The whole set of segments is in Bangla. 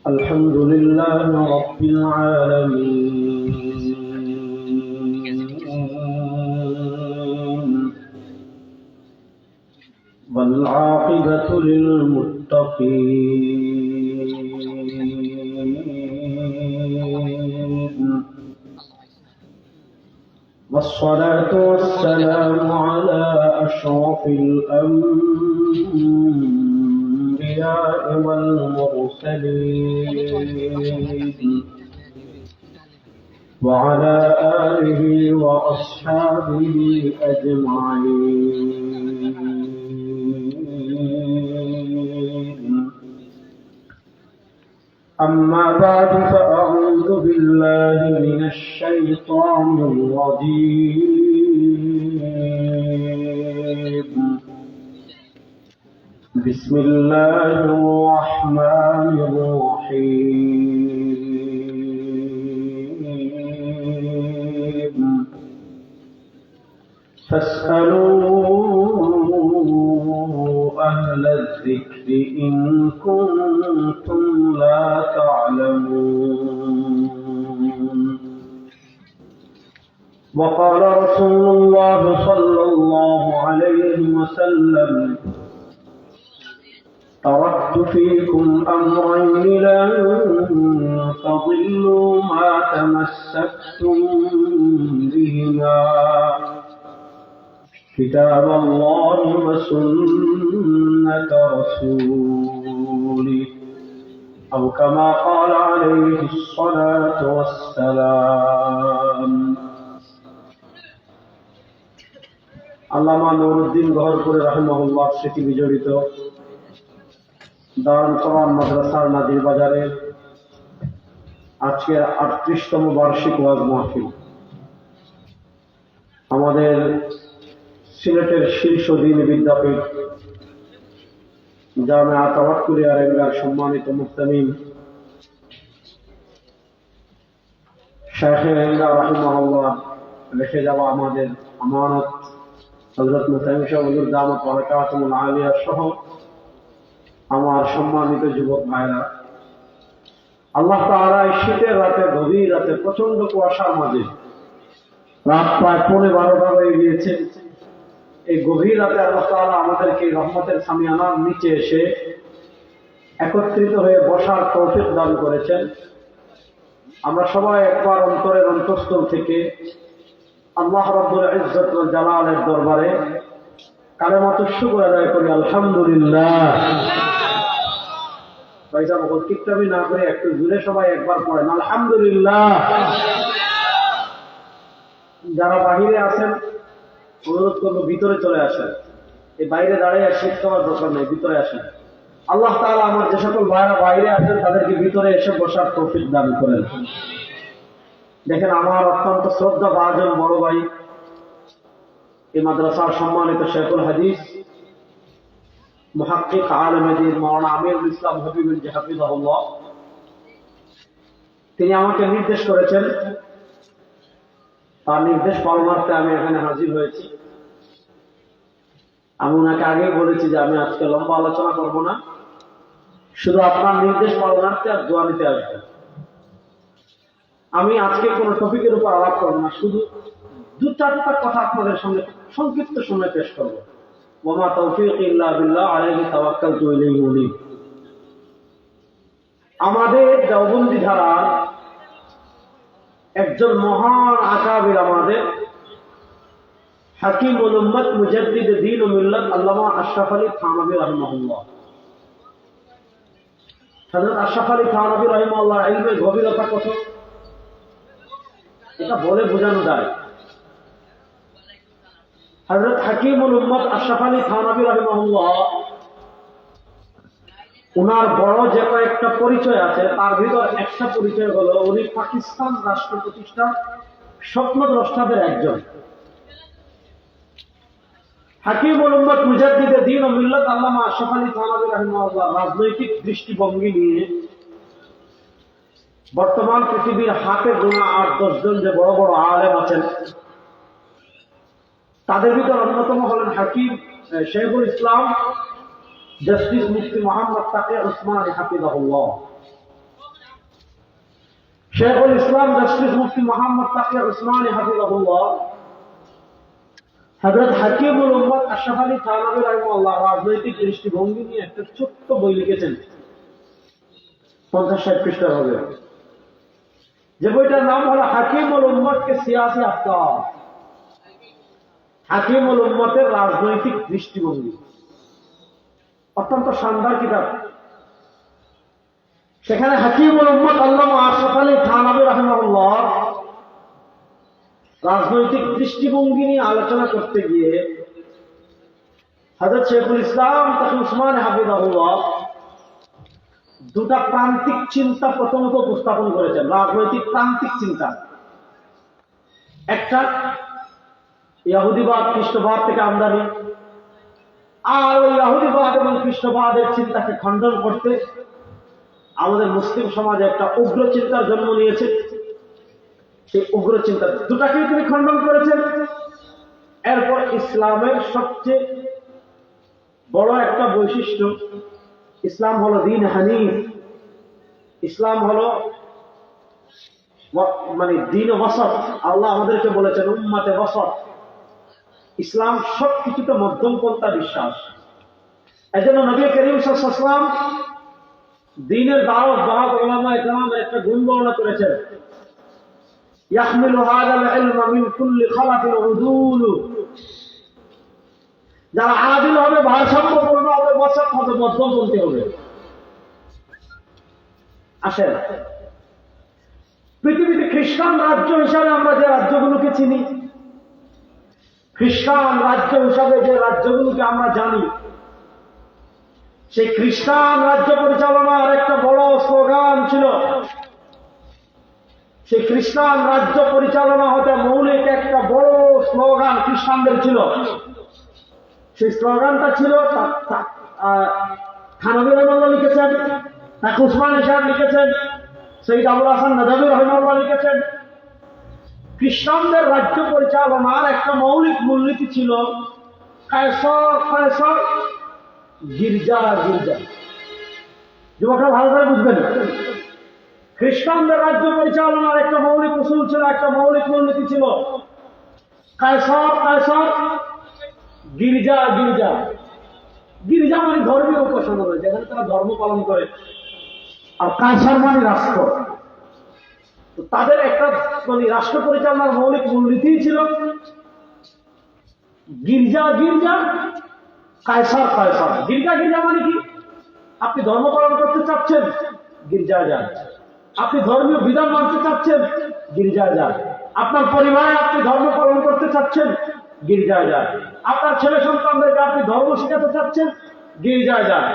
الحمد لله رب العالمين والعاقبة للمتقين والصلاة والسلام على أشرف الأنبياء والمرسلين وعلى آله وأصحابه أجمعين. أما بعد فأعوذ بالله من الشيطان الرجيم. بسم الله الرحمن الرحيم. فاسألوا أهل الذكر إن كنتم لا تعلمون. وقال رسول الله صلى الله عليه وسلم: تركت فيكم أمرين لن تضلوا ما تمسكتم بهما: كتاب الله وسنة رسوله، أو كما قال عليه الصلاة والسلام. আল্লামা নুরউদ্দিন গহরপুরী রাহিমাহুল্লাহ স্মৃতি বিজড়িত দারুল কোরআন মাদ্রাসার নাদির বাজারে আজকের ৩৮তম বার্ষিক ওয়াজ মাহফিল। আমাদের সিলেটের শীর্ষ দ্বীনি বিদ্যাপীঠ জামিয়া তাওয়াক্কুল আরেঙ্গার সম্মানিত মুহতামিম শাইখে আরেঙ্গা রাহিমাহুল্লাহ রেখে যাওয়া আমাদের আমানত হযরত মুহতামিম শাহ হুজুর দামাত বারাকাতুহুল আলিয়া সহ আমার সম্মানিত যুবক ভাইরা, আল্লাহ তাআলা এই শীতের রাতে, গভীর রাতে, প্রচন্ড কুয়াশার মাঝে, রাত প্রায় 12:15 হয়ে গিয়েছে, এই গভীর রাতে আল্লাহ তাআলা আমাদেরকে রহমতের সামিয়ানার নিচে এসে একত্রিত হয়ে বসার তৌফিক দান করেছেন। আমরা সবাই একবার অন্তরের অন্তঃস্থল থেকে আল্লাহ রাব্বুল ইজ্জত ওয়াল জালালের দরবারে কালেমাতুশ শুকর আদায় করি, আলহামদুলিল্লাহ। ভাইসা বকল কিতাবি না করে একটু জুড়ে সবাই একবার পড়েন আলহামদুলিল্লাহ। যারা বাহিরে আছেন অনুরোধ করবো ভিতরে চলে আসেন, এই বাইরে দাঁড়িয়ে শীত খাওয়ার দরকার নেই, ভিতরে আসেন। আল্লাহ তাআলা আমার যে সকল ভাইরা বাইরে আছেন তাদেরকে ভিতরে এসে বসার তৌফিক দান করেন। দেখেন, আমার অত্যন্ত শ্রদ্ধা ভাজন বড় ভাই, এই মাদ্রাসার সম্মানিত শেখুল হাদিস মুহাক্কিক আলেমে দ্বীন মাওলানা আমিরুল ইসলাম হাবিবুল হাফিজাহুল্লাহ, তিনি আমাকে নির্দেশ করেছেন, তার নির্দেশ পালনার্থে আমি এখানে হাজির হয়েছি। আমি ওনাকে আগেই বলেছি যে আমি আজকে লম্বা আলোচনা করব না, শুধু আপনার নির্দেশ পালনার্থে আর দোয়া নিতে আসবো। আমি আজকে কোনো টপিকের উপর আলাপ করব না, শুধু 2-4টা কথা আপনাদের সামনে সংক্ষিপ্ত সময় পেশ করব। ওয়া মা তাওফীকি ইল্লা বিল্লাহ আলাইহি তাওয়াক্কালতু ইলাইহি উনীব। আমাদের দেওবন্দি ধারার একজন মহান আকাবির, আমাদের হাকিমুল উম্মত মুজাদ্দিদ দ্বীন ও মিল্লাত আল্লামা আশরাফ আলী থানভী রাহিমাহুল্লাহ। হযরত আশরাফ আলী থানভী রাহিমাহুল্লাহ ইলমের গভীরতা কত এটা বলে বোঝানো যায়। হযরত হাকিমুল উম্মত আশরাফ আলী থানভী রাহিমাহুল্লাহ, ওনার বড় যে কয়েকটা পরিচয় আছে তার ভিতর একটা পরিচয় হলো উনি পাকিস্তান রাষ্ট্র প্রতিষ্ঠার স্বপ্নদ্রষ্টাদের একজন। হাকিমুল উম্মত মুজাদ্দিদ দ্বীন ও মিল্লাত আল্লামা আশরাফ আলী থানভী রাহিমাহুল্লাহ রাজনৈতিক দৃষ্টিভঙ্গি নিয়ে বর্তমান পৃথিবীর হাতে গোনা 8-10 জন যে বড় বড় আলেম আছেন তাদের ভিতর অন্যতম হলেন হাকিম শেখুল ইসলাম জাস্টিস মুফতি মোহাম্মদ তাকি উসমানী হাফিজাহুল্লাহ। শেখুল ইসলাম জাস্টিস মুফতি মোহাম্মদ তাকি উসমানী হাফিজাহুল্লাহ হযরত হাকিমুল উম্মত আশরাফ আলী থানভী রাহিমাহুল্লাহ রাজনৈতিক দৃষ্টিভঙ্গি নিয়ে একটা ছোট্ট বই লিখেছেন, 50-60 পৃষ্ঠার হবে। যে বইটার নাম হলো হাকিমুল উম্মত কে সিয়াসি আফকার, হাকিমুল উম্মতের রাজনৈতিক দৃষ্টিভঙ্গি। অত্যন্ত শানদার কিতাব। সেখানে হাকিমুল উম্মত আল্লামা আশরাফ আলী থানভী রাহিমাহুল্লাহ রাজনৈতিক দৃষ্টিভঙ্গি নিয়ে আলোচনা করতে গিয়ে হযরত শেখুল ইসলাম তাকি উসমানী হাফিজাহুল্লাহ দুটা প্রান্তিক চিন্তা প্রথমত উপস্থাপন করেছেন, রাজনৈতিক প্রান্তিক চিন্তা। একটা ইহুদিবাদ খ্রিস্টবাদ থেকে আমদানি, আর ওই ইহুদিবাদ এবং খ্রিস্টবাদের চিন্তাকে খণ্ডন করতে আমাদের মুসলিম সমাজে একটা উগ্র চিন্তার জন্ম নিয়েছে। সেই উগ্র চিন্তা দুটাকেই তিনি খণ্ডন করেছেন। এরপর ইসলামের সবচেয়ে বড় একটা বৈশিষ্ট্য, ইসলাম হলো দ্বীন হানিফ, ইসলাম হলো মানে দ্বীন ওয়াসত। আল্লাহ আমাদেরকে বলেছেন উম্মতে ওয়াসত। ইসলাম সবকিছুতে মধ্যমপন্থা বিশ্বাস। এজন্য নবী করিম সাল্লাল্লাহু আলাইহি ওয়াসাল্লাম দ্বীনের দাওয়াত বাহক উলামায়ে কেরামের একটা গুণ বর্ণনা করেছেন, ইয়াহমিলু হাযাল ইলমা মিন কুল্লি খালাফিন উদুল। যারা আদিল হবে, ভারসাম্যপূর্ণ হবে, ওয়াসত হবে, মধ্যমপন্থী হবে। আসেন, পৃথিবীতে খ্রিস্টান রাজ্য হিসাবে আমরা যে রাজ্যগুলোকে চিনি, খ্রিস্টান রাজ্য হিসাবে যে রাজ্যগুলোকে আমরা জানি, সেই খ্রিস্টান রাজ্য পরিচালনার একটা বড় স্লোগান ছিল। সেই খ্রিস্টান রাজ্য পরিচালনা হতে মৌলিক একটা বড় স্লোগান খ্রিস্টানদের ছিল। সেই স্লোগানটা ছিল, থানভী রাহিমাহুল্লাহ লিখেছেন, তাকি উসমানী সাহেব লিখেছেন, সৈয়দ আবুল হাসান নাদভী রাহিমাহুল্লাহ লিখেছেন, খ্রিস্টানদের রাজ্য পরিচালনার একটা মৌলিক মূলনীতি ছিল কায়সার কায়সার, গির্জা গির্জা। যুবকরা ভালো করে বুঝবেন, খ্রিস্টানদের রাজ্য পরিচালনার একটা মৌলিক উসুল ছিল, একটা মৌলিক মূলনীতি ছিল কায়সার কায়সার, গির্জা গির্জা। গির্জা মানে ধর্মীয় উপাসনালয়, যেখানে তারা ধর্ম পালন করে, আর কায়সার মানে রাষ্ট্র। তাদের একটা মানে রাষ্ট্র পরিচালনার মৌলিক মূলনীতি ছিল গির্জা গির্জা, কায়সার কায়সার। গির্জা গির্জা মানে কি? আপনি ধর্ম পালন করতে চাচ্ছেন, গির্জায় যান। আপনি ধর্মীয় বিধান মানতে চাচ্ছেন, গির্জায় যান। আপনার পরিবারে আপনি ধর্ম পালন করতে চাচ্ছেন, গির্জায় যান। আপনার ছেলে সন্তানদেরকে আপনি ধর্ম শেখাতে চাচ্ছেন, গির্জায় যান।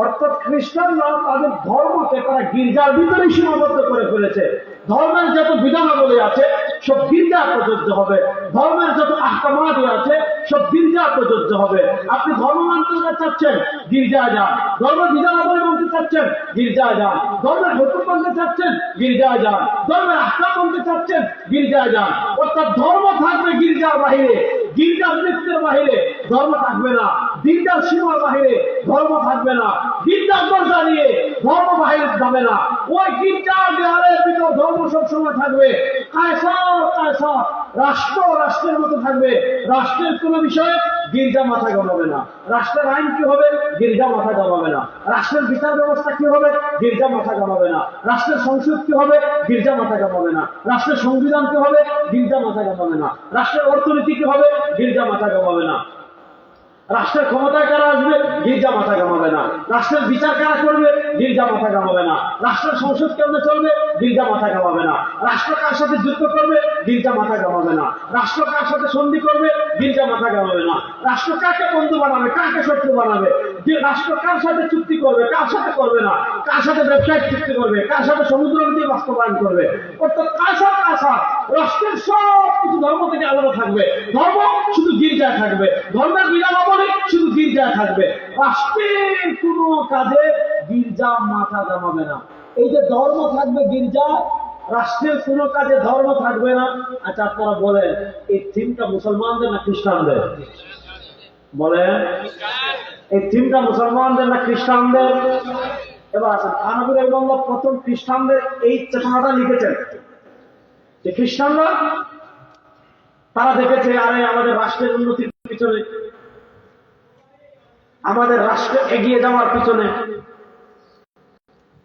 অর্থাৎ খ্রিস্টানরা তাদের ধর্মকে তারা গির্জার ভিতরে সীমাবদ্ধ করে ফেলেছে। ধর্মের যত বিধানাবলী আছে সব গির্জা প্রযোজ্য হবে, ধর্মের যত আহকামাদি আছে সব গির্জা প্রযোজ্য হবে। আপনি ধর্ম মানতে চাচ্ছেন, গির্জায় যান। ধর্মের বিধানাবলী মানতে চাচ্ছেন, গির্জায় যান। ধর্মের হুকুম মানতে চাচ্ছেন, গির্জায় যান। ধর্মের আহকাম মানতে চাচ্ছেন, গির্জায় যান। অর্থাৎ ধর্ম থাকবে গির্জার বাহিরে, গির্জার বৃত্তের বাহিরে ধর্ম থাকবে না। গির্জার সীমার বাহিরে ধর্ম থাকবে না। গির্জার দরজা নিয়ে ধর্ম বাহিরে যাবে না। ওই গির্জার দেওয়ালের ভিতর ধর্ম সবসময় থাকবে। কায়সার কায়সার, রাষ্ট্র রাষ্ট্রের মতো থাকবে। রাষ্ট্রের কোন বিষয়ে গির্জা মাথা ঘামাবে না। রাষ্ট্রের আইন কি হবে, গির্জা মাথা ঘামাবে না। রাষ্ট্রের বিচার ব্যবস্থা কি হবে, গির্জা মাথা ঘামাবে না। রাষ্ট্রের সংসদ কি হবে, গির্জা মাথা ঘামাবে না। রাষ্ট্রের সংবিধান কি হবে, গির্জা মাথা ঘামাবে না। রাষ্ট্রের অর্থনীতি কি হবে, গির্জা মাথা ঘামাবে না। রাষ্ট্রের ক্ষমতায় কারা আসবে, গির্জা মাথা ঘামাবে না। রাষ্ট্রের বিচার কারা করবে, গির্জা মাথা ঘামাবে না। রাষ্ট্রের সংসদ কেমনে চলবে, গির্জা মাথা ঘামাবে না। রাষ্ট্র কার সাথে যুদ্ধ করবে, গির্জা মাথা ঘামাবে না। রাষ্ট্র কার সাথে সন্ধি করবে, গির্জা মাথা ঘামাবে না। রাষ্ট্র কাকে বন্ধু বানাবে, কাকে শত্রু বানাবে, যে রাষ্ট্র কার সাথে চুক্তি করবে, কার সাথে করবে না, কার সাথে ব্যবসায়িক চুক্তি করবে, কার সাথে সমুদ্র নীতি বাস্তবায়ন করবে। অর্থাৎ কায়সার কায়সার, রাষ্ট্রের সব কিছু ধর্ম থেকে আলাদা থাকবে। ধর্ম শুধু গির্জায় থাকবে, ধর্মের বিধানাবলী শুধু গির্জায় থাকবে। রাষ্ট্রের কোনো কাজে গির্জা মাথা ঘামাবে না। এই যে ধর্ম থাকবে গির্জা, রাষ্ট্রের কোন কাজে ধর্ম থাকবে না। আচ্ছা আপনারা বলেন, এই থিমটা মুসলমানদের না খ্রিস্টানদের? বলেন, এই থিমটা মুসলমানদের না খ্রিস্টানদের? এবার আসেন, থানভী রাহিমাহুল্লাহ প্রথম খ্রিস্টানদের এই চেতনাটা লিখেছেন যে খ্রিস্টানরা তারা দেখেছে আরে আমাদের রাষ্ট্রের উন্নতির পিছনে, আমাদের রাষ্ট্রে এগিয়ে যাওয়ার পিছনে,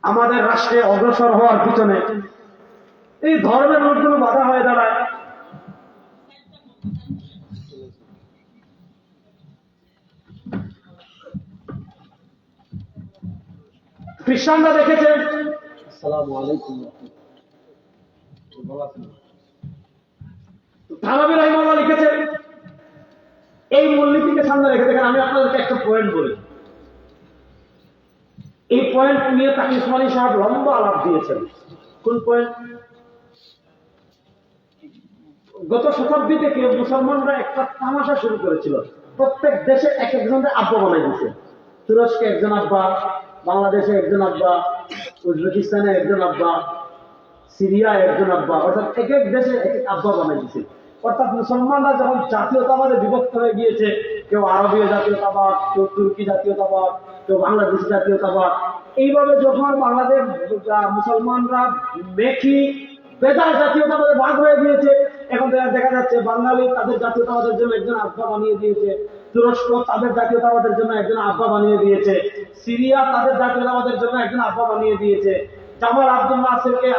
আমাদের রাষ্ট্রে অগ্রসর হওয়ার পিছনে এই ধর্মের লোকগুলো বাধা হয়ে দাঁড়ায়। খ্রিস্টানরা দেখেছে, আসসালামু আলাইকুম, থানভী রাহিমাহুল্লাহ লিখেছেন এই মূলনীতিকে সামনে রেখে। দেখেন, আমি আপনাদেরকে একটা পয়েন্ট বলি, এই পয়েন্ট নিয়ে তাকি উসমানী সাহেব লম্বা আলাপ দিয়েছেন। কোন পয়েন্ট? গত শতাব্দী থেকে মুসলমানরা একটা তামাশা শুরু করেছিল, প্রত্যেক দেশে এক একজনের আব্বা বানাই দিচ্ছে। তুরস্কে একজন আব্বা, বাংলাদেশে একজন আব্বা, উজবেকিস্তানে একজন আব্বা, সিরিয়া একজন আব্বা, অর্থাৎ এক এক দেশে এক এক আব্বা বানাই দিচ্ছে। অর্থাৎ মুসলমানরা যখন জাতীয়তাবাদে বিভক্ত হয়ে গিয়েছে, কেউ আরবীয় জাতীয়তাবাদ, কেউ তুর্কি জাতীয়তাবাদ, কেউ বাংলাদেশি জাতীয়তাবাদ, এইভাবে যখন বাংলাদেশ মুসলমানরা মেখি বেদার জাতীয়তাবাদে ভাগ হয়ে গিয়েছে, এখন দেখা যাচ্ছে বাঙালি তাদের জাতীয়তাবাদের জন্য একজন আব্বা বানিয়ে দিয়েছে, তুরস্ক তাদের জাতীয়তাবাদের জন্য একজন আব্বা বানিয়ে দিয়েছে, সিরিয়া তাদের জাতীয়তাবাদের জন্য একজন আব্বা বানিয়ে দিয়েছে, জামাল আব্দুল নাসিরকে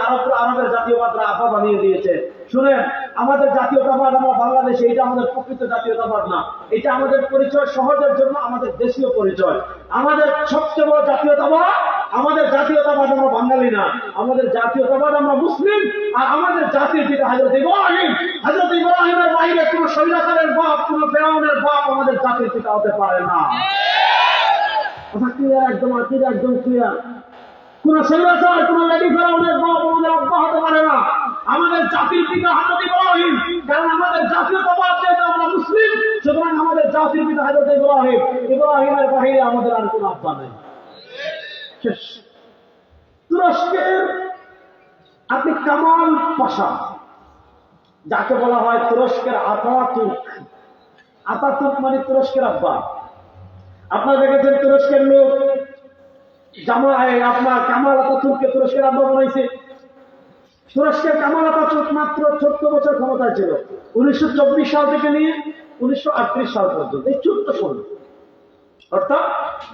আরবের জাতীয়বাদরা আব্বা বানিয়ে দিয়েছে। শুনেন, আমাদের জাতীয়তাবাদ আমরা বাংলাদেশে, এটা আমাদের প্রকৃত জাতীয়তাবাদ না, এটা আমাদের পরিচয় সহজের জন্য আমাদের দেশীয় পরিচয়। আমাদের সবচেয়ে বড় জাতীয়তাবাদ, আমাদের জাতীয়তাবাদ আমরা বাঙালি না, আমাদের জাতীয়তাবাদ আমরা মুসলিম। আর আমাদের জাতির পিতা হযরত ইব্রাহিম, হযরত ইব্রাহিমের বাইরে কোন স্বৈরাচারের বাপ, কোন ফেরাউনের বাপ আমাদের জাতির পিতা হতে পারে না। কথা ক্লিয়ার? একদম আকিদা একদম ক্লিয়ার। কোন স্বৈরাচার, কোন লেডি ফেরাউনের বাপ আমাদের আব্বা হতে পারে না। আমাদের জাতির পিতা হযরত ইব্রাহিম, কারণ আমাদের জাতীয়তাবাদ যেহেতু আমরা মুসলিম, সুতরাং আমাদের জাতির পিতা হযরত ইব্রাহিম। ইব্রাহিমের বাইরে আমাদের আর কোন আব্বা নেই। শেষ। তুরস্কের আপনি কামাল পাশা, যাকে বলা হয় তুরস্কের আতাতুর্ক, আতাতুর্ক মানে তুরস্কের আব্বা। আপনারা দেখেছেন তুরস্কের লোক আপনার কামাল আতাতুর্ককে তুরস্কের আব্বা বানাইছে। তুরস্কের কামাল আতাতুর্ক মাত্র 14 বছর ক্ষমতায় ছিল, 1924 সাল থেকে নিয়ে 1938 সাল পর্যন্ত, এই 14 সাল। অর্থাৎ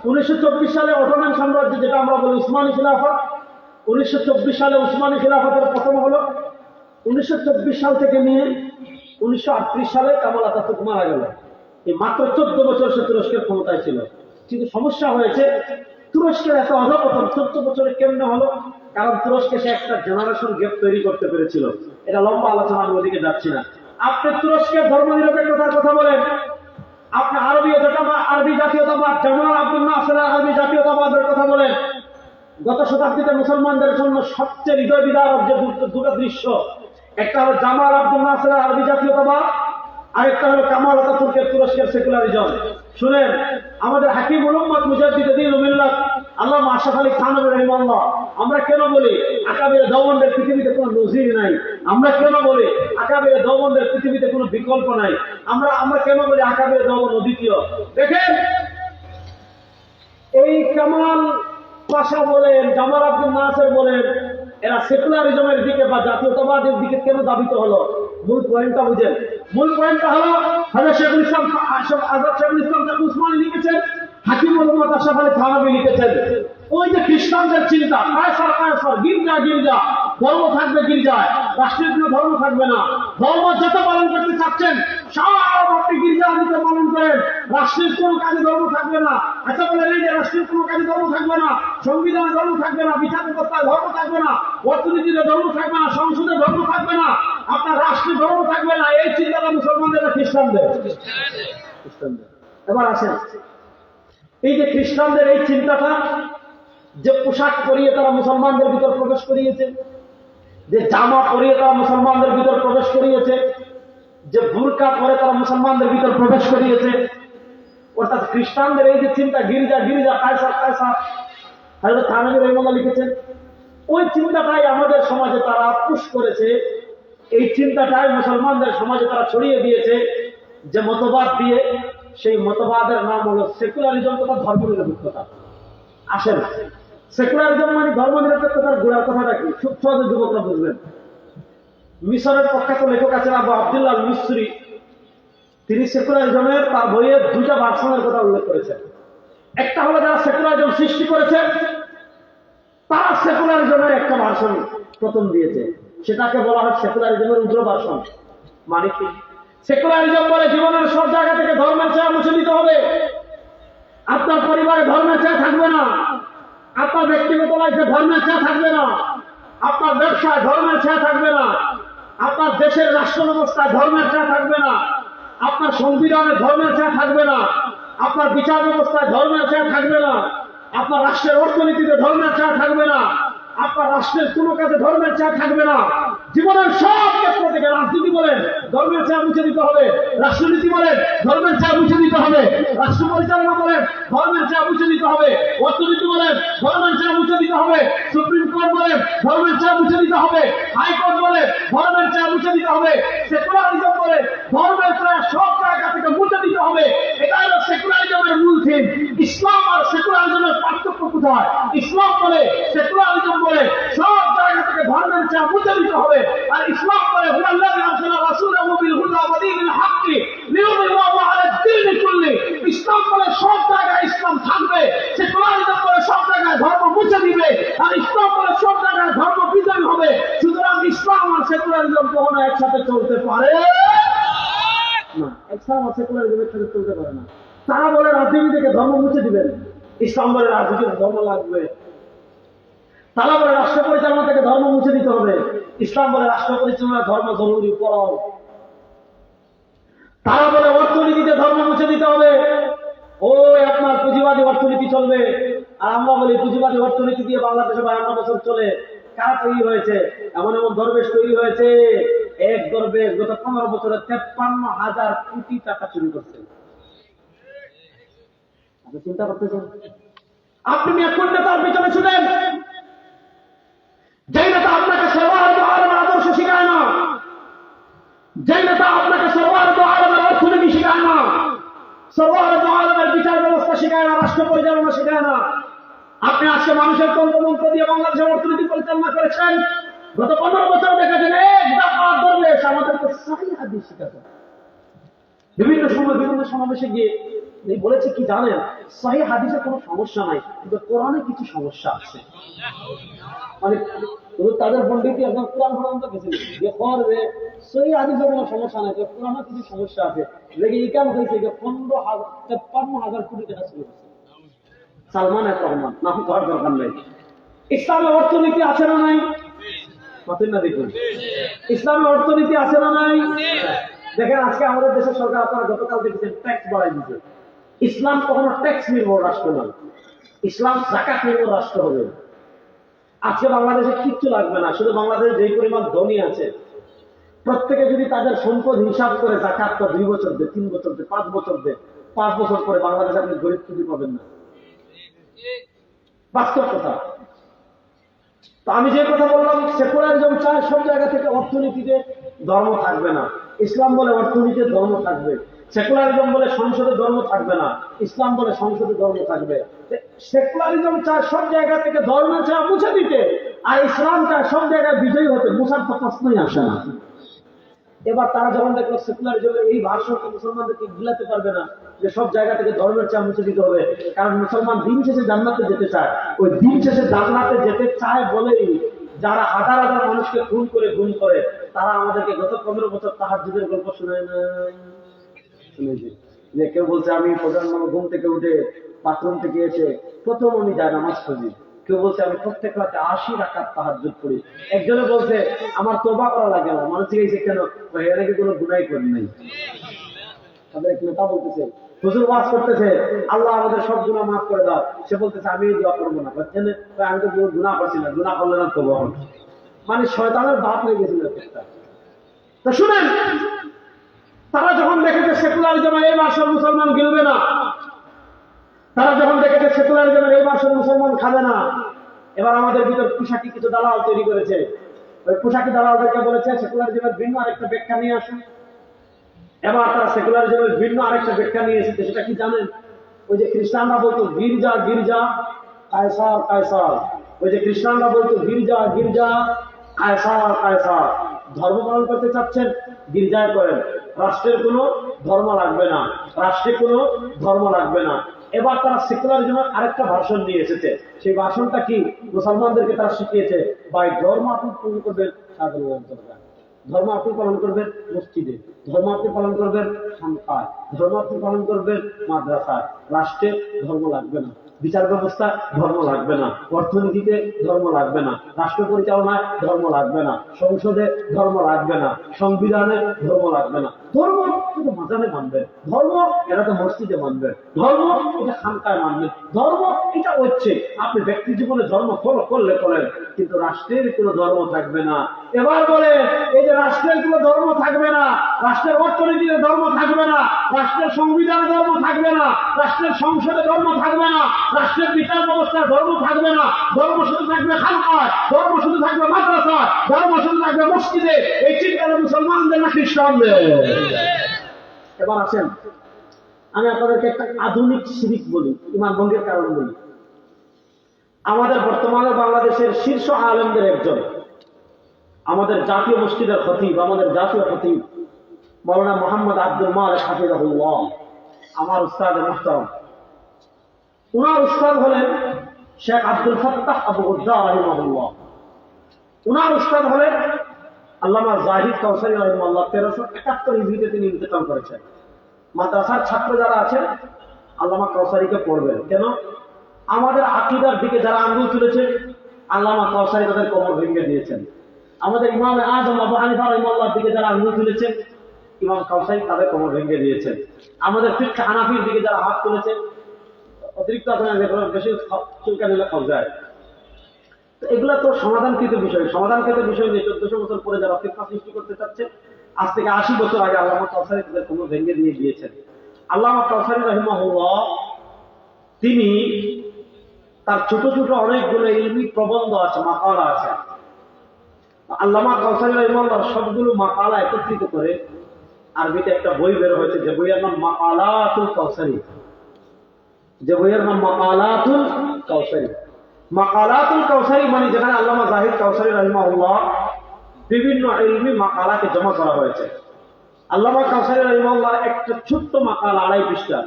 1924 সালে অটোমান সাম্রাজ্য, যেটা আমরা বলি উসমানী খিলাফত, 1924 সালে উসমানী খিলাফতের প্রথম হলো। 1924 সাল থেকে নিয়ে 1938 সালে কামাল আতাতুর্ক মারা গেল। এই মাত্র 14 বছর সে তুরস্কের ক্ষমতায় ছিল। কিন্তু সমস্যা হয়েছে, তুরস্কের এত অধঃপতন 14 বছরে কেমনে হলো? কারণ তুরস্কে সে একটা জেনারেশন গ্যাপ তৈরি করতে পেরেছিল। এটা লম্বা আলোচনা, আমি ওদিকে যাচ্ছি না। আপনি তুরস্কের ধর্মনিরপেক্ষতার কথা বলেন, আপনি আরবি জাতীয়তাবাদ, জামাল আব্দুল নাসিরের আরবি জাতীয়তাবাদের কথা বলেন। গত শতাব্দীতে মুসলমানদের জন্য সবচেয়ে হৃদয় বিদারক যে দুটো দৃশ্য, একটা হলো জামাল আব্দুল নাসিরের আরবি জাতীয়তাবাদ, আরেকটা হলো কামাল আতাতুর্কের তুরস্কের সেকুলারিজম। শুনেন, আমাদের হাকিমুল উম্মাত মুজাদ্দিদ দ্বীনুল মিল্লাত আল্লামা আশরাফ আলী থানভী রাহিমাহুল্লাহ, আমরা কেন বলি আকাবিরে দেওবন্দের পৃথিবীতে কোনো নজির নাই? আমরা কেন বলি আকাবিরে দেওবন্দের পৃথিবীতে কোনো বিকল্প নাই? আমরা কেন বলি আকাবিরে দেওবন্দ অদ্বিতীয়? দেখেন, এই কামাল পাশা বলেন, জামাল আব্দুল নাসির বলেন, এরা সেকুলারিজমের দিকে বা জাতীয়তাবাদের দিকে কেন দাবিত হলো? মূল পয়েন্টটা বুঝেন। মূল পয়েন্টটা হলো হযরত শেখুল ইসলাম তাকি উসমানী লিখেছেন, হাকিমুল উম্মাত আশরাফ আলী থানভী লিখেছেন, ওই যে খ্রিস্টানদের চিন্তা, কায়সার, গির্জা, ধর্ম থাকবে গির্জায়, রাষ্ট্রের কোনো ধর্ম থাকবে না। ধর্ম যত পালন করতে চাচ্ছেন সব আপনি গির্জা আদিতে পালন করেন, রাষ্ট্রের কোনো কাজে ধর্ম থাকবে না। আচ্ছা বলেন, এই যে রাষ্ট্রের কোনো কাজে ধর্ম থাকবে না, সংবিধানে ধর্ম থাকবে না, বিচার ব্যবস্থায় ধর্ম থাকবে না, অর্থনীতিতে ধর্ম থাকবে না, সংসদে ধর্ম থাকবে না, আপনার রাষ্ট্রে ধর্ম থাকবে না, এই চিন্তাটা মুসলমানদের না খ্রিস্টানদের? এবার আসেন, এই যে খ্রিস্টানদের এই চিন্তাটা, যে পোশাক পরিয়ে তারা মুসলমানদের ভিতর প্রবেশ করিয়েছে, যে জামা পরিয়ে তারা মুসলমানদের ভিতর প্রবেশ করিয়েছে, যে বুরকা পরে তারা মুসলমানদের ভিতর প্রবেশ করিয়েছে, অর্থাৎ খ্রিস্টানদের এই যে চিন্তা, গির্জা কায়সার, হযরত থানভী রাহিমাহুল্লাহ লিখেছেন, ওই চিন্তাটাই আমাদের সমাজে তারা পুশ করেছে। এই চিন্তাটাই মুসলমানদের সমাজে তারা ছড়িয়ে দিয়েছে, যে মতবাদ দিয়ে সেই মতবাদের নাম হলো সেকুলারিজম তথা ধর্মনিরপেক্ষতা। আসেন, সেকুলারিজম মানে ধর্মনিরপেক্ষতার গোড়ার কথাটা কি খুব সহজে যুবকরা বুঝবেন। মিশরের প্রখ্যাত লেখক আছেন আবু আব্দুল্লাহ মিসরি, তিনি সেকুলারিজমের তার বইয়ের দুইটা ভার্সনের কথা উল্লেখ করেছেন। একটা হলো যারা সেকুলারিজম সৃষ্টি করেছে তারা সেকুলারিজমের একটা ভার্সন প্রথম দিয়েছে, সেটাকে বলা হয় সেকুলারিজমের উগ্র ভার্সন। মানে কি? সেকুলারিজম বলে জীবনের সব জায়গা থেকে ধর্মের ছায়া মুছে দিতে হবে। আপনার পরিবারে ধর্মের ছায়া থাকবে না, আপনার ব্যক্তিগত লাইফে ধর্মের ছায়া থাকবে না, আপনার ব্যবসায় ধর্মের ছায়া থাকবে না, আপনার দেশের রাষ্ট্র ব্যবস্থায় ধর্মের ছায়া থাকবে না, আপনার সংবিধানে ধর্মের ছায়া থাকবে না, আপনার বিচার ব্যবস্থায় ধর্মের ছায়া থাকবে না, আপনার রাষ্ট্রের অর্থনীতিতে ধর্মের ছায়া থাকবে না, আপনার রাষ্ট্রের কোনো কাজে ধর্মের ছায়া থাকবে না। জীবনের সব ক্ষেত্র থেকে, রাজনীতি বলেন ধর্মের ছায়া মুছে দিতে হবে, রাষ্ট্রনীতি বলেন ধর্মের ছায়া মুছে দিতে হবে, রাষ্ট্র পরিচালনা বলেন ধর্মের ছায়া মুছে দিতে হবে, অর্থনীতি বলেন ধর্মের ছায়া মুছে দিতে হবে, সুপ্রিম কোর্ট বলেন ধর্মের ছায়া মুছে দিতে হবে, হাইকোর্ট বলে ধর্মের ছায়া মুছে দিতে হবে, সেকুলারিজম বলে ধর্মের ছায়া সব জায়গা থেকে মুছে দিতে হবে। এটা হলো সেকুলারিজমের মূল থিম। ইসলাম আর সেকুলারিজমের পার্থক্য কোথায়? ইসলাম বলে, সেকুলারিজম বলে সব জায়গা থেকে ধর্মের ছায়া মুছে দিতে হবে, আর ইসলাম বলে হুয়াল্লাযী আরসালা রাসূলাহু বিল হুদা ওয়া দীনিল হাক্কি লিইয়ুযহিরাহু আলা দ্বীনি কুল্লি। ইসলাম বলে সব জায়গায় ইসলাম থাকবে, সেকুলারিজম বলে সব জায়গায় ধর্ম মুছে দিবে, আর ইসলাম বলে সব জায়গায় ধর্ম বিজয় হবে। সুতরাং ইসলাম আর সেকুলারিজম কখনো একসাথে চলতে পারে না। ইসলাম আর সেকুলারিজম একসাথে চলতে পারে না। তারা বলে রাজনীতি থেকে ধর্ম মুছে দিবেন, ইসলাম বলে রাজনীতির ধর্ম লাগবে। তারা বলে রাষ্ট্র পরিচালনা থেকে ধর্ম মুছে দিতে হবে, ইসলাম বলে রাষ্ট্র পরিচালনা ধর্ম জরুরি পড়াও। তারা বলে অর্থনীতিতে ধর্ম মুছে দিতে হবে, ওই আপনার পুঁজিবাদী অর্থনীতি চলবে, আর আমরা বলি পুঁজিবাদী অর্থনীতি দিয়ে বাংলাদেশে 52 বছর চলে। কারা তৈরি হয়েছে? এমন এমন দরবেশ তৈরি হয়েছে, এক দরবেশ গত 15 বছরে 53,000 কোটি টাকা চুরি করছে। আপনি চিন্তা করতেছেন? আপনি কোন নেতার পিছনে ছুটেন? যেই নেতা আপনাকে সর্বহারিত আলমের আদর্শ শিখায় না, যেই নেতা আপনাকে সর্বহারিত আলমের অর্থনীতি শিখায় না, সর্বহারিত আলমের বিচার ব্যবস্থা শিখায় না, রাষ্ট্র পরিচালনা শিখায় না। আপনি আজকে মানুষের তন্ত্রমন্ত্র দিয়ে বাংলাদেশের অর্থনীতি পরিচালনা করেছেন। গত 15 বছর দেখেছেন এক দফা দরবেশ আমাদেরকে সহিহ হাদিস শিখাতে, বিভিন্ন সময় বিভিন্ন সমাবেশে গিয়ে বলেছে কি জানেন, সহিহ হাদিসে কোনো সমস্যা নাই, কিন্তু কোরআনে কিছু সমস্যা আছে। মানে তাদের পণ্ডিত একদম কোরআন পর্যন্ত গেছিল যে করবে সহিহ হাদিসে কোনো সমস্যা নাই, কোরআনে কিছু সমস্যা আছে। দেখি এই কেন হয়েছে যে 53,000 কোটি টাকা ছিল সালমান এফ রহমান নাম করার দরকার নেই। ইসলামের অর্থনীতি আছে না নাই? মাতেন না দেখুন, ইসলামের অর্থনীতি আছে না নাই? দেখেন আজকে আমাদের দেশের সরকার, আপনারা গতকাল দেখেছেন ট্যাক্স বাড়াই দিচ্ছে। ইসলাম কখনো ট্যাক্স নির্ভর রাষ্ট্র নয়, ইসলাম যাকাত নির্ভর রাষ্ট্র হবে। আজকে বাংলাদেশে কিচ্ছু লাগবে না, শুধু বাংলাদেশে যেই পরিমাণ ধনী আছে প্রত্যেকে যদি তাদের সম্পদ হিসাব করে যাকাতটা 2 বছর দেয়, 3 বছর দেয়, 5 বছর দেয়, 5 বছর পরে বাংলাদেশে আপনি গরিব খুঁজে পাবেন না। বাস্তব কথা। তো আমি যে কথা বললাম, সেকুলারিজম চায় সব জায়গা থেকে অর্থনীতিতে ধর্ম থাকবে না, ইসলাম বলে অর্থনীতিতে ধর্ম থাকবে। সেকুলারিজম বলে সংসদে ধর্ম থাকবে না, ইসলাম বলে সংসদে ধর্ম থাকবে। সেকুলারিজম চায় সব জায়গা থেকে ধর্মের ছায়া মুছে দিতে, আর ইসলাম চায় সব জায়গায় বিজয়ী হতে। মুছার তো প্রশ্নই আসে না। এবার তারা যখন দেখলো সেকুলারিজমের এই ভাষণকে মুসলমানদেরকে ভুলাতে পারবে না, যে সব জায়গা থেকে ধর্মের ছায়া মুছে দিতে হবে, কারণ মুসলমান দিন শেষে জান্নাতে যেতে চায়। ওই দিন শেষে জান্নাতে যেতে চায় বলেই যারা হাজার হাজার মানুষকে খুন করে তারা আমাদেরকে গত 15 বছর তাহাজ্জুদের গল্প শোনায় নাই। শুনেছি যে কেউ বলছে আমি প্রধানমন্ত্রী ঘুম থেকে উঠে বাথরুম থেকে এসে প্রথম আমি যাই নামাজ পড়ি, কেউ বলছে আমি প্রত্যেক রাতে 80 রাকাত তাহাজ্জুদ পড়ি, একজনে বলছে আমার তওবা করা লাগে না। মানুষ জিজ্ঞেস কেন? এর আগে কোনো গুনাহ করি নাই। তাদের এক নেতা বলতেছে, হুজুর ওয়াজ করতেছে আল্লাহ আমাদের সব গুনাহ মাফ করে দাও, সে বলতেছে আমি এই দোয়া করবো না। বলছেন আমি তো গুনাহ করছি না, গুনাহ করলে না তওবা হবে। মানে শয়তানের বাপ হয়ে গেছিল একটা। তো শুনেন, তারা যখন দেখেছে সেকুলারিজমের এই ভাষণ মুসলমান গিলবে না, তারা যখন দেখেছে সেকুলারিজমের এই ভাষণ মুসলমান খাবে না, এবার আমাদের ভিতর পোশাকি কিছু দালাল তৈরি করেছে। ওই পোশাকি দালালদেরকে বলেছে সেকুলারিজমের ভিন্ন আরেকটা ব্যাখ্যা নিয়ে আসুন। এবার তারা সেকুলারিজমের ভিন্ন আরেকটা ব্যাখ্যা নিয়ে এসেছে, সেটা কি জানেন? ওই যে খ্রিস্টানরা বলতো গির্জা গির্জা কায়সার কায়সার, ওই যে খ্রিস্টানরা বলতো গির্জা গির্জা কায়সার কায়সার। ধর্ম পালন করতে চাচ্ছেন, গির্জায় করেন, রাষ্ট্রের কোনো ধর্ম লাগবে না, রাষ্ট্রে কোনো ধর্ম লাগবে না। এবার তারা সেকুলারিজমের আরেকটা ভাষণ নিয়ে এসেছে। সেই ভাষণটা কি? মুসলমানদেরকে তারা শিখিয়েছে, ভাই ধর্ম আপনি পালন করবেন ধর্ম আপনি পালন করবেন মসজিদে, ধর্ম আপনি পালন করবেন খানকায়, ধর্ম আপনি পালন করবেন মাদ্রাসায়, রাষ্ট্রে ধর্ম লাগবে না, বিচার ব্যবস্থা ধর্ম লাগবে না, অর্থনীতিতে ধর্ম লাগবে না, রাষ্ট্র পরিচালনায় ধর্ম লাগবে না, সংসদে ধর্ম লাগবে না, সংবিধানে ধর্ম লাগবে না। ধর্ম শুধু মাজানে মানবেন, ধর্ম এটা তো মসজিদে মানবেন, ধর্ম এটা খানকায় মানবেন, ধর্ম এটা হচ্ছে আপনি ব্যক্তি জীবনে ধর্ম ফলো করলে করেন, কিন্তু রাষ্ট্রের কোনো ধর্ম থাকবে না। এবার বলে এই যে রাষ্ট্রের কোনো ধর্ম থাকবে না, রাষ্ট্রের অর্থনীতিতে ধর্ম থাকবে না, রাষ্ট্রের সংবিধানে ধর্ম থাকবে না, রাষ্ট্রের সংসদে ধর্ম থাকবে না, রাষ্ট্রের বিচার ব্যবস্থায় ধর্ম থাকবে না, ধর্ম শুধু থাকবে খানকায়, ধর্ম শুধু থাকবে মাদ্রাসায়, ধর্ম শুধু থাকবে মসজিদে। এই চিন্তাটা মুসলমানদের না খ্রিস্টানদের? এবার আসেন, আমি আপনাদেরকে একটা আধুনিক শিরিক বলি, ইমান ভঙ্গের কারণ বলি। আমাদের বর্তমানে বাংলাদেশের শীর্ষ আলেমদের একজন, আমাদের জাতীয় মসজিদের খতিব, আমাদের জাতীয় খতিব মাওলানা মোহাম্মদ আব্দুল মালিক হাফিজাহুল্লাহ, আমার উস্তাদ মুহতারাম। উনার উস্তাদ হলেন শেখ আব্দুল ফাত্তাহ আবু গুদ্দা রাহিমাহুল্লাহ। উনার উস্তাদ হলেন আল্লামা জাহিদ কাউসারী রাহিমাহুল্লাহ। 1371 হিজরিতে তিনি ইন্তেকাল করেছেন। মাদ্রাসার ছাত্র যারা আছেন আল্লামা কাউসারীকে পড়বেন। কেন? আমাদের আকীদার দিকে যারা আঙ্গুল তুলেছে আল্লামা কাউসারী তাদের কোমর ভেঙে দিয়েছেন। আমাদের ইমাম আযম আবু হানিফা রাহিমাহুল্লাহর দিকে যারা আঙ্গুল তুলেছেন ইমাম কাউসারী তাদের কোমর ভেঙে দিয়েছেন। আমাদের ফিকহ হানাফির দিকে যারা হাত তুলেছে, অতিরিক্ত বেশি চুলকা নিলে খাওয়া যায়, তো এগুলা তো সমাধানকৃত বিষয়। সমাধানকৃত বিষয় নিয়ে 1400 বছর পরে যারা ফিকহ সৃষ্টি করতে চাচ্ছে, আজ থেকে 80 বছর আগে আল্লামা কাউসারী তাদের কোমর ভেঙে দিয়ে গিয়েছেন। আল্লামা কাউসারী রাহিমাহুল্লাহ তিনি তার ছোট ছোট অনেকগুলো ইলমি প্রবন্ধ আছে, মাকালা আছে। আল্লামা কাউসারী রাহিমাহুল্লাহর সবগুলো মাকালা একত্রিত করে আরবিতে একটা বই বের হয়েছে, যে বইয়ের নাম মাকালাতুল কাউসারী, যে বইয়ের নাম মাকালাতুল কাউসারী। মাকালাতুল কাউসারী মানে যেখানে আল্লামা জাহিদ কাউসারী রাহিমাহুল্লাহ বিভিন্ন ইলমি মাকালাকে জমা করা হয়েছে। আল্লামা কাউসারী রাহিমাহুল্লাহ একটা ছোট্ট মাকালা 2.5 পৃষ্ঠা,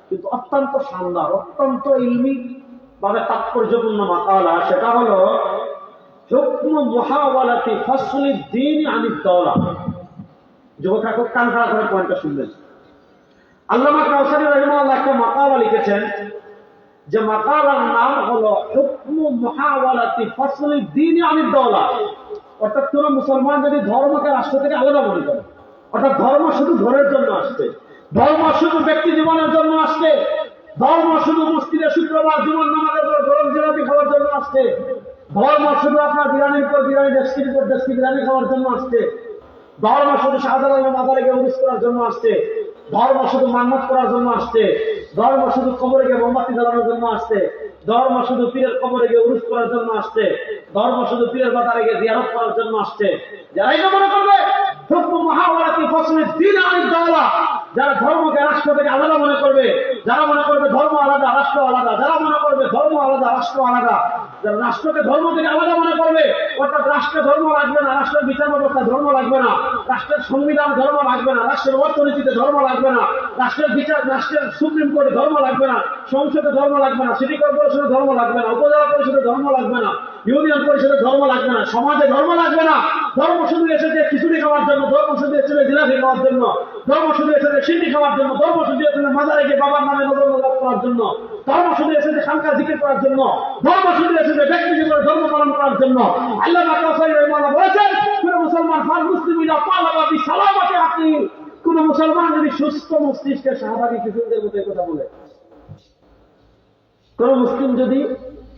কিন্তু অত্যন্ত শানদার, অত্যন্ত ইলমি ভাবে তাৎপর্যপূর্ণ মাকালা। সেটা হলো হুকম মুহাওয়ালাতি ফাসলিদ দ্বীন আনিদ দাওলা। যুবকরা খুব কান খাড়া করে পয়েন্টটা শুনবেন। আল্লামা কাউসারী রাহিমাহুল্লাহ একটা মাকালা লিখেছেন, যে মাকালার নাম হলো হুকম মুহাওয়ালাতি ফাসলিদ দ্বীন আনিদ দাওলা। অর্থাৎ কোন মুসলমান যদি ধর্মকে রাষ্ট্র থেকে আলাদা মনে করে, অর্থাৎ ধর্ম শুধু ঘরের জন্য আসছে, ধর্ম শুধু ব্যক্তি জীবনের জন্য আসছে, ধর্ম শুধু মসজিদে শুক্রবার জুমার নামাজের পর গরম জিলাপি খাওয়ার জন্য আসছে, ধর্ম শুধু আপনার বিরিয়ানির পর বিরিয়ানি, ডেস্কির পর ডেস্কি বিরিয়ানি খাওয়ার জন্য আসছে, ধর্ম শুধু শাহজালালের মাজারে গিয়ে উরুস করার জন্য আসছে, ধর্ম শুধু মান্নাত করার জন্য আসছে, ধর্ম শুধু কবরে গিয়ে মোমবাতি জ্বালানোর জন্য আসছে, ধর্ম শুধু পীরের কবরে গিয়ে উরুস করার জন্য আসছে, ধর্ম শুধু পীরের বাজারে গিয়ে জিয়ারত করার জন্য আসছে। যারা এটা মনে করবে হুকম মুহাওয়ালাতি ফাসলিদ দ্বীন আনিদ দাওলা, যারা ধর্মকে রাষ্ট্র থেকে আলাদা মনে করবে, যারা মনে করবে ধর্ম আলাদা রাষ্ট্র আলাদা, যারা মনে করবে ধর্ম আলাদা রাষ্ট্র আলাদা, যারা রাষ্ট্রকে ধর্ম থেকে আলাদা মনে করবে, অর্থাৎ রাষ্ট্রে ধর্ম লাগবে না, রাষ্ট্রের বিচার ব্যবস্থা ধর্ম লাগবে না, রাষ্ট্রের সংবিধান ধর্ম লাগবে না, রাষ্ট্রের অর্থনীতিতে ধর্ম লাগবে না, রাষ্ট্রের বিচার, রাষ্ট্রের সুপ্রিম কোর্টে ধর্ম লাগবে না, সংসদে ধর্ম লাগবে না, সিটি কর্পোরেশনে ধর্ম লাগবে না, উপজেলা পরিষদে ধর্ম লাগবে না, ইউনিয়ন পরিষদে ধর্ম লাগবে না, সমাজে ধর্ম লাগবে না। ধর্ম শুধু এসেছে খিচুড়ি খাওয়ার জন্য, ধর্ম শুধু এসেছে জিলাপি খাওয়ার জন্য, ধর্ম শুধু এসেছে সিন্নি খাওয়ার জন্য, ধর্ম শুধু এসেছে মাজারে গিয়ে বাবার নামে নজর করার জন্য, ধর্ম শুধু এসেছে খানকা জিকির করার জন্য, ধর্ম শুধু এসেছে ব্যক্তি জীবনে ধর্ম পালন করার জন্য। আল্লামা কাউসারী রাহিমাহুল্লাহ বলেছেন, কোন মুসলমান ফাল মুসলিমিনা পালাবা বিসালামাতি আকিল, কোন মুসলমান যদি সুস্থ মস্তিষ্কের শাহবাগী কিশোরদের মতো কথা বলে, কোন মুসলিম যদি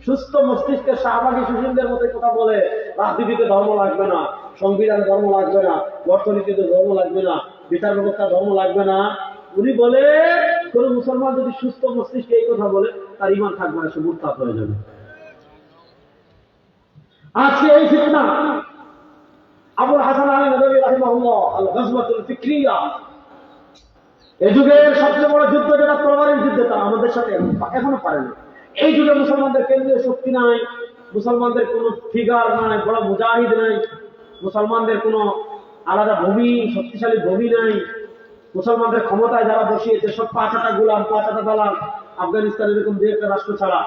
সুস্থ মস্তিষ্কের শাহবাগী সুশীলদের মতো কথা বলে, রাজনীতিতে ধর্ম লাগবে না, সংবিধানে ধর্ম লাগবে না, অর্থনীতিতে ধর্ম লাগবে না, বিচার ব্যবস্থা ধর্ম লাগবে না, উনি বলে কোন মুসলমান যদি সুস্থ মস্তিষ্কে এই কথা বলে তার ঈমান থাকবে না, সে মুরতাদ হয়ে যাবে। আজকে এই ফিতনা আবুল হাসান আলী নদভী রাহিমাহুল্লাহ আল গাজওয়াতুল ফিকরিয়া, এই যুগের সবচেয়ে বড় যুদ্ধ যেটা তরবারির যুদ্ধ, তা আমাদের সাথে এখনো পারেনি। এই যুগে মুসলমানদের কেন্দ্রীয় শক্তি নাই, মুসলমানদের কোনো ফিগার নাই, বড় মুজাহিদ নাই, মুসলমানদের কোনো আলাদা ভূমি, শক্তিশালী ভূমি নাই, মুসলমানদের ক্ষমতায় যারা বসিয়েছে সব পাঁচাটা গোলাম, পাঁচাটা দালাল, আফগানিস্তান এরকম দু একটা রাষ্ট্র ছাড়া।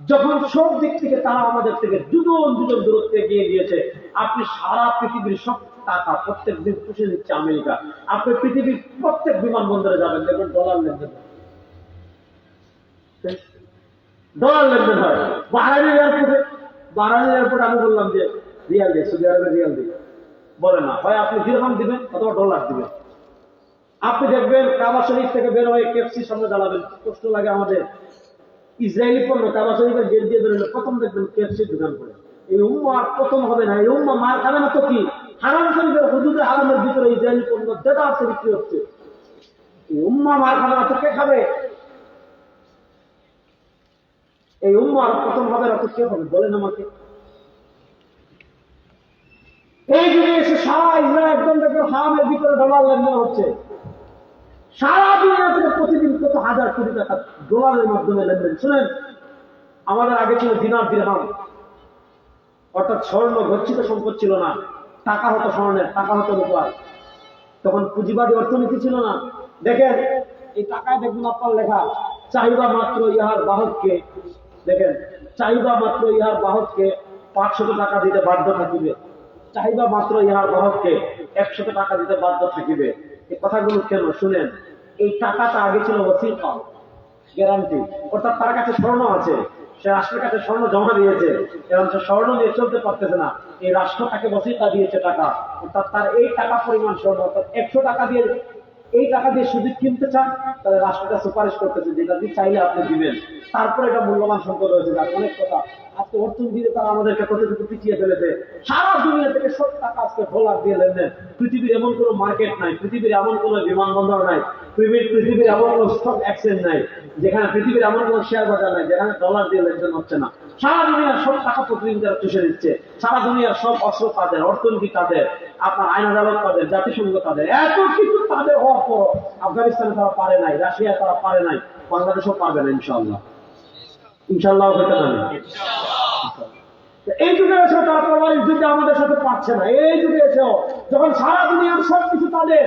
যখন সব দিক থেকে তারা আমাদের থেকে দুজন দুজন দূরত্বে এগিয়ে দিয়েছে, আপনি সারা পৃথিবীর সব টাকা প্রত্যেক দিন পুষে নিচ্ছে আমেরিকা। আপনি পৃথিবীর প্রত্যেক বিমানবন্দরে যাবেন, দেখবেন ডলার লেনদেন, ডলার লেনদেন হয়। বাহরাইনের এয়ারপোর্টে আমি বললাম যে রিয়াল দিই, সৌদি আরবের রিয়াল দিই, বলে না, হয় আপনি দিরহাম দিবেন অথবা ডলার দিবেন। আপনি দেখবেন কাবা শরীফ থেকে বের হয়ে কেএফসির সামনে দাঁড়াবেন, কষ্ট লাগে আমাদের। ইসরায়েলি পণ্য কাবা শরীফের গেট দিয়ে বেরোলে প্রথম দেখবেন কেএফসির দোকান করে। এই উম্মা আর প্রথম হবে না, এই উম্মা মার খাবে না তো কি? হারাম শরীফের হুদুদে হারামের ভিতরে ইসরায়েলি পণ্য যেটা আছে বিক্রি হচ্ছে, এই উম্মা মার খাবে না তো কে খাবে? এই উম্মা আর প্রথম হবে না তো কে হবে? বলেন আমাকে। এই যুগে এসে সারা ইসরায়েল একদম দেখবেন হারামের ভিতরে ডলার লেনদেন হচ্ছে। সারা দুনিয়া থেকে প্রতিদিন কত হাজার কোটি টাকা ডলারের মাধ্যমে লেনদেন। শুনেন, আমাদের আগে ছিল দিনার দিরহাম, অর্থাৎ স্বর্ণ গচ্ছিত সম্পদ ছিল না, টাকা হতো স্বর্ণের, টাকা হতো রূপার। তখন পুঁজিবাদী অর্থনীতি ছিল না। দেখেন এই টাকায় দেখুন আপনার লেখা, চাহিদা মাত্র ইহার বাহককে, দেখেন চাহিদা মাত্র ইহার বাহককে 500 টাকা দিতে বাধ্য থাকিবে, চাহিদা মাত্র ইহার বাহককে 100 টাকা দিতে বাধ্য থাকিবে। এই কথাগুলো কেন শুনেন, এই টাকাটা আগে ছিল ওসিকা, গ্যারান্টি, অর্থাৎ তার কাছে স্বর্ণ আছে, সে রাষ্ট্রের কাছে স্বর্ণ জমা দিয়েছে, এবং সে স্বর্ণ দিয়ে চলতে পারতেছে না, এই রাষ্ট্র তাকে ওসিকা দিয়েছে টাকা, অর্থাৎ তার এই টাকা পরিমাণ স্বর্ণ, অর্থাৎ 100 টাকা দিয়ে এই টাকা দিয়ে সুযোগ কিনতে চান, তাহলে রাষ্ট্রটা সুপারিশ করতেছে যেটা দিয়ে চাইলে আপনি দিবেন। তারপরে এটা মূল্যবান সম্পদ হয়েছে। অনেক কথা, আজকে অর্থনীতিতে তারা আমাদেরকে কতটুকু পিছিয়ে ফেলেছে। সারা দুনিয়া থেকে সব টাকা আজকে ডলার দিয়ে লেনদেন। পৃথিবীর এমন কোনো মার্কেট নাই, পৃথিবীর এমন কোনো বিমানবন্দর নাই, পৃথিবীর এমন কোনো স্টক এক্সচেঞ্জ নাই, যেখানে পৃথিবীর এমন কোনো শেয়ার বাজার নাই যেখানে ডলার দিয়ে লেনদেন হচ্ছে না। সারা দুনিয়ার সব টাকা প্রতিদিন তারা চুষে দিচ্ছে। সারা দুনিয়ার সব অস্ত্র তাদের, অর্থনীতি তাদের, আপনার আইন আদালত তাদের, জাতিসংঘ তাদের, এত কিছু তাদের হওয়ার পর আফগানিস্তানে তারা পারে নাই, রাশিয়া তারা পারে নাই, বাংলাদেশও পারবে না ইনশাআল্লাহ। ইনশাআল্লাহ হতে পারে। এই যুগে এসেও তারা তরবারির যুদ্ধে আমাদের সাথে পারছে না। এই যুগে এসেও যখন সারা দুনিয়ার সবকিছু তাদের,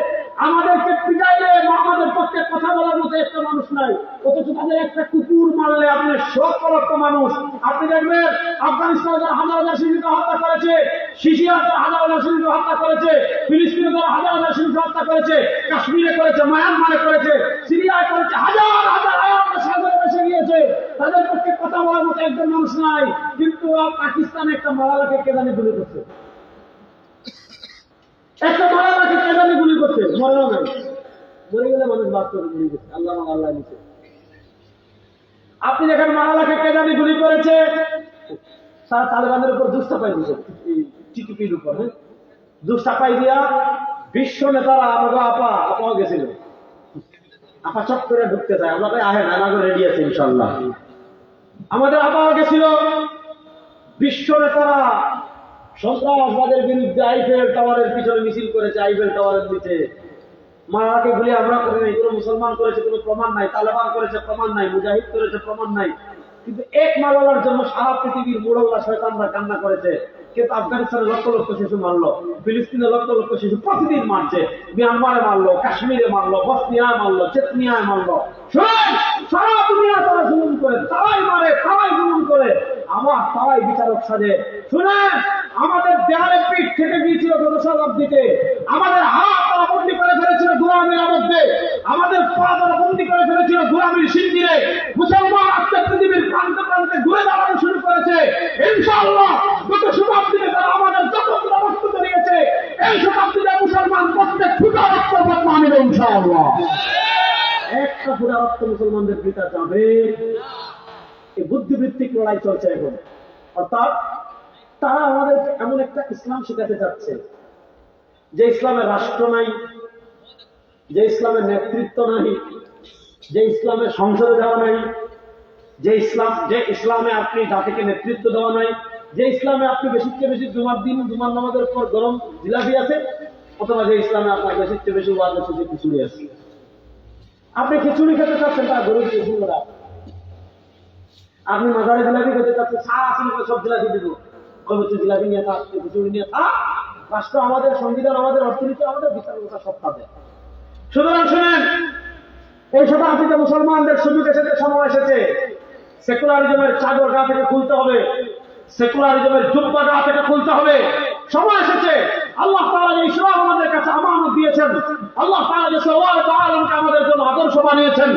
আমাদেরকে পিটাইলে আমাদের পক্ষে কথা বলার মতো একটা মানুষ নাই, অথচ তাদের একটা কুকুর মারলে আপনি শোক করার মানুষ। আপনি দেখবেন আফগানিস্তানে যারা হাজার হাজার শিশুকে হত্যা করেছে, সিরিয়া যারা হাজার হাজার শিশুকে হত্যা করেছে, ফিলিস্তিনে যারা হাজার হাজার শিশুকে হত্যা করেছে, কাশ্মীরে করেছে, মায়ানমারে করেছে, সিরিয়ায় করেছে, হাজার হাজার সাগরে ভেসে গিয়েছে, তাদের পক্ষে কথা বলার মতো একজন মানুষ নাই। কিন্তু পাকিস্তানে একটা মালালাকে কে জানি গুলি করছে, একটা মালালাকে কে জানি গুলি করছে, মরেও নাই, মরে গেলে মানুষ বাস্তব গুলি করছে, আল্লাহ আল্লাহ নিচ্ছে। আপনি দেখেন মালালাকে কে জানি গুলি করেছে, তারা তালেবানের উপর দুষ্টাপাই দিয়েছে, টিটিপির উপর, হ্যাঁ দুষ্টাপাই দিয়া বিশ্ব নেতারা আমাকে আপাও গেছিল, আপা চট করে ঢুকতে চায়, আমরা আহেন আমাকে রেডি আছে ইনশাল্লাহ। আমাদের আপাও গেছিল, বিশ্ব নেতারা সন্ত্রাসবাদের বিরুদ্ধে আইফেল টাওয়ারের পিছনে মিছিল করেছে, আইফেল টাওয়ারের নিচে। মারাকে গুলি আমরা করি নাই, কোনো মুসলমান করেছে কোনো প্রমাণ নাই, তালেবান করেছে প্রমাণ নাই, মুজাহিদ করেছে প্রমাণ নাই, কিন্তু এক মালালার জন্য সারা পৃথিবীর মুরল্লা শয়তানরা কান্না করেছে। কিন্তু আফগানিস্তানে লক্ষ লক্ষ শিশু মারলো, ফিলিস্তিনে লক্ষ লক্ষ শিশু প্রতিদিন মারছে, মিয়ানমারে মারলো, কাশ্মীরে মারলো, বসনিয়ায় মারলো, চেতনিয়ায় মারলো। সারা দুনিয়া তারা জুলুম করে, তারাই মারে, তারাই জুলুম করে, আমার তারাই বিচারক সাজে। শুনেন, আমাদের দেয়ালে পিঠ থেকে গিয়েছিল শতাব্দীতে, আমাদের হাত তারা বন্দি করে ফেলেছিল গোলামির মধ্যে, আমাদের পা তারা বন্দি করে ফেলেছিল গোলামির সিন্দিরে। মুসলমান আজকে পৃথিবীর প্রান্তে প্রান্তে ঘুরে দাঁড়ানো শুরু করেছে। ইনশাআল্লাহ গত শতাব্দীতে তারা আমাদের যত রক্ত বেরিয়েছে, এই শতাব্দীতে মুসলমান প্রত্যেক ফুটা রক্ত বদলা নেবে ইনশাআল্লাহ। একটা ফুটা রক্ত মুসলমানদের পিতা যাবে। এই বুদ্ধিবৃত্তিক লড়াই চলছে এখন, অর্থাৎ তারা আমাদের এমন একটা ইসলাম শেখাতে যাচ্ছে যে ইসলামের রাষ্ট্র নাই, যে ইসলামের নেতৃত্ব নাই, যে ইসলামের সংসদে দেওয়া নাই, যে ইসলামে আপনি জাতিকে নেতৃত্ব দেওয়া নাই, যে ইসলামে আপনি বেশিতে বেশি জুমার দিন জুমার নামাজের পর গরম জিলাপি আছে, অথবা যে ইসলামে আপনার বেশিতে বেশি ওয়াজ আছে যে খিচুড়ি আছে। আপনি খিচুড়ি খেতে চাচ্ছেন, তার গরু খিচুড়ি করা। আপনি মাজারে জিলাপি খেতে চাচ্ছেন, সারা আসলে সব জিলাপি দিব, কবে তুই জিলাপি নিয়ে থাক, খিচুড়ি নিয়ে থাক। রাষ্ট্র আমাদের, সংবিধান আমাদের, অর্থনীতি আমাদের, বিচার ব্যবস্থা সব তাদের। সুতরাং শুনেন, এই শতাব্দীতে মুসলমানদের সুযোগ এসেছে, সময় এসেছে। সেকুলারিজমের চাদর গা থেকে খুলতে হবে, সেকুলারিজমের জুব্বা গা থেকে খুলতে হবে। সময় এসেছে। আল্লাহ তাআলা যে ইসলাম আমাদের কাছে আমানত দিয়েছেন, আল্লাহ তাআলা যে সাওয়াল আলমকে আমাদের জন্য আদর্শ বানিয়েছেন,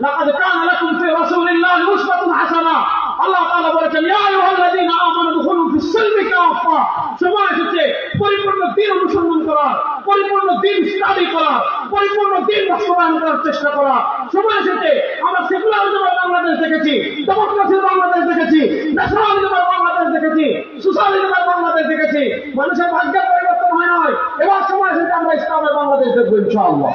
লাকাদ কানা লাকুম ফি রাসূলিল্লাহি উসওয়াতুন হাসানাহ। আল্লাহ তাআলা বলেছেন, ইয়া আইয়ুহাল্লাযীনা আমানু দুখুলু ফিস সিলমি কাফা। সময় এসেছে পরিপূর্ণ দ্বীন অনুসন্ধান করার, পরিপূর্ণ দ্বীন স্টাডি করার, পরিপূর্ণ দ্বীন বাস্তবায়ন করার চেষ্টা করার। সময় এসেছে। আমরা সেকুলারিজমের বাংলাদেশ দেখেছি, ডেমোক্রেসির বাংলাদেশ দেখেছি, ন্যাশনালিজমের বাংলাদেশ দেখেছি, সোশ্যালিজমের বাংলাদেশ দেখেছি। মানুষের ভাগ্যের পরিবর্তন হয় নাই। এবার সময় এসেছে আমরা ইসলামের বাংলাদেশ দেখবো ইনশাআল্লাহ।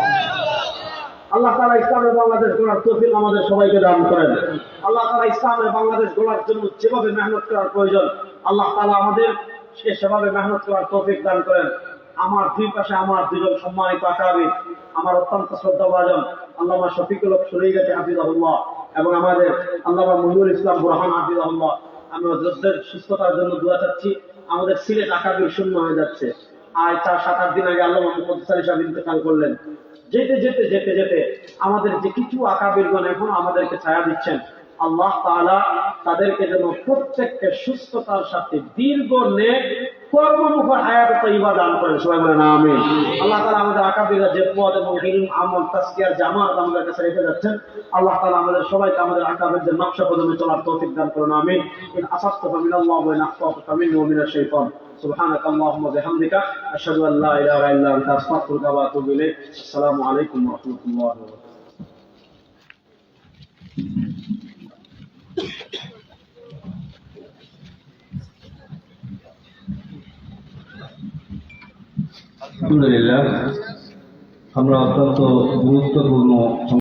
আল্লাহ তাআলা ইসলামের বাংলাদেশ গড়ার তৌফিক আমাদের সবাইকে দান করেন। আল্লাহ তাআলা ইসলামের বাংলাদেশ গড়ার জন্য যেভাবে মেহনত করার প্রয়োজন, আল্লাহ তাআলা আমাদের সেভাবে মেহনত করার তৌফিক দান করেন। আমার দুই পাশে আমার দুজন সম্মানিত আকাবির, আমার অত্যন্ত শ্রদ্ধাভাজন আল্লামা শফিকুল হক সুরাইয়াতি হাফিজাহুল্লাহ এবং আমাদের আল্লামা মনিরুল ইসলাম বুরহান হাফিজাহুল্লাহ। আমি হযরতের সুস্থতার জন্য দোয়া চাচ্ছি। আমাদের সিলেট আকাবির শূন্য হয়ে যাচ্ছে। আজ 4-7-8 দিন আগে আল্লামা মুহাম্মদ আলী সাহেব ইন্তেকাল করলেন। যেতে যেতে যেতে যেতে আমাদের যে কিছু আকাবিরগণ এখনো আমাদেরকে ছায়া দিচ্ছেন, আল্লাহ তাআলা তাদেরকে যেন প্রত্যেককে সুস্থতার সাথে দীর্ঘ নেক কর্মমুখর হায়াত তাইয়্যিবা দান করেন। সবাই বলেন আমিন। আল্লাহ তাআলা আমাদের আকাবিররা যে পদ এবং ইলম, আমল, তাজকিয়ার জামাত আমাদের কাছে রেখে যাচ্ছেন, আল্লাহ তাআলা আমাদের সবাইকে আমাদের আকাবিরদের নকশা কদমে চলার তৌফিক দান করুন। আমিন। ইন আসাফতু মিনাল্লাহ ওয়া ইন আখতাতু ফামিন্নি ওয়া মিনাশ শাইতান। سبحانك اللهم وبحمدك أشهد أن لا إله إلا أنت أستغفرك وأتوب إليك. السلام عليكم ورحمة الله وبركاته. আলহামদুলিল্লাহ, আমরা অত্যন্ত গুরুত্বপূর্ণ